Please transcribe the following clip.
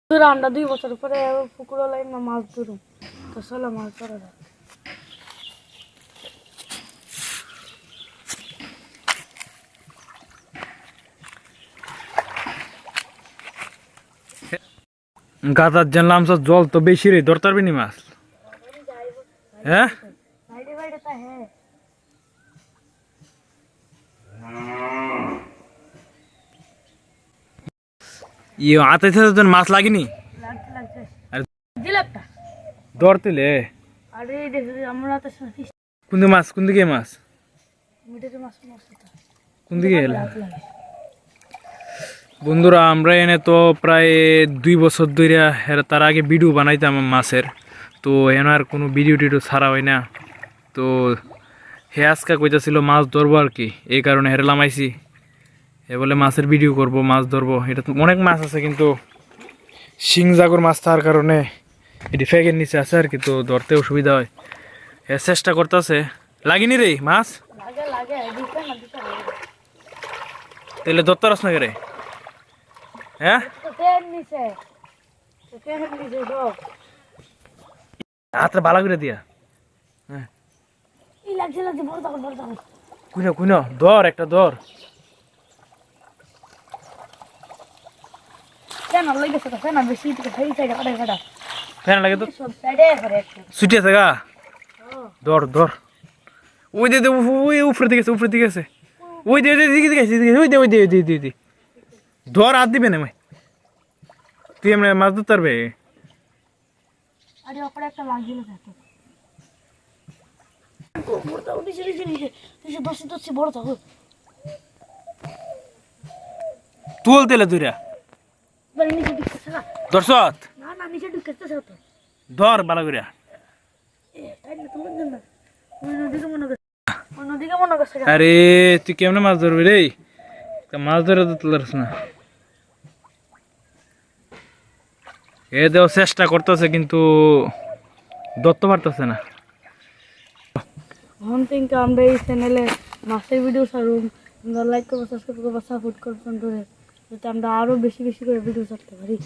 ধরো আমরা 2 বছর পরে পুকুর লাইন মাছ ধরুম তো চলো মাছ ধরা যাক। গাদার জানলাম জল তো বেশি রে, ধরতে পারবি নি মাছ? হ্যাঁ ইয়ে হাতে তোর মাছ লাগেনি? ধরতেলে কোন মাছ, কোন দিকে মাছ, কোন দিকে এলা? বন্ধুরা আমরা এনে তো প্রায় 2 বছর ধরে, তার আগে ভিডিও বানাইতাম মাছের, তো এনে আর কোনো ভিডিও টিডিও ছাড়া হয় না। তো হে আজকা কইতাছিল মাছ ধরবো আর কি, এই কারণে হেরলাম আইছি। এ বলে মাছের ভিডিও করব, মাছ ধরবো। এটা তো অনেক মাছ আছে, কিন্তু শিং জাগর মাছ থাকার কারণে এটি ফ্যাগের নিচে আছে আর কি, তো ধরতে অসুবিধা হয়। হে চেষ্টা করতেছে, লাগিনি রে মাছ? তাহলে ধরতে পারস না রে? হ্যাঁ হাতটা ভালো করে দিয়া। হ্যাঁ কুইনা কুইনা ধর, একটা ধর। ফ্যান লাগে তো ছুটি আছে গা, ধর ধর। ওই দে ওই উপরে দিকে আছে, উপরে দিকে আছে। ওই দে দিকে দিকে ওই দে ওই দে দি দি দি ধর, হাত দিবে না। তুই এমনি মাছ ধরতে পারবে? তুল তেলে তুইরা দর্শত ধর ভালো করে। আরে তুই কেমনে মাছ ধরবি রে? মাছ ধরে তো তুলার না। এ দেও চেষ্টা করতেছে, কিন্তু ধরতে পারতেছে না। আমরা এই চ্যানেলে মাছের ভিডিও ছাড়ুম, লাইক করবো, সাবস্ক্রাইব করবো, সাপোর্ট করবেন, যাতে আমরা আরো বেশি বেশি করে ভিডিও ছাড়তে পারি।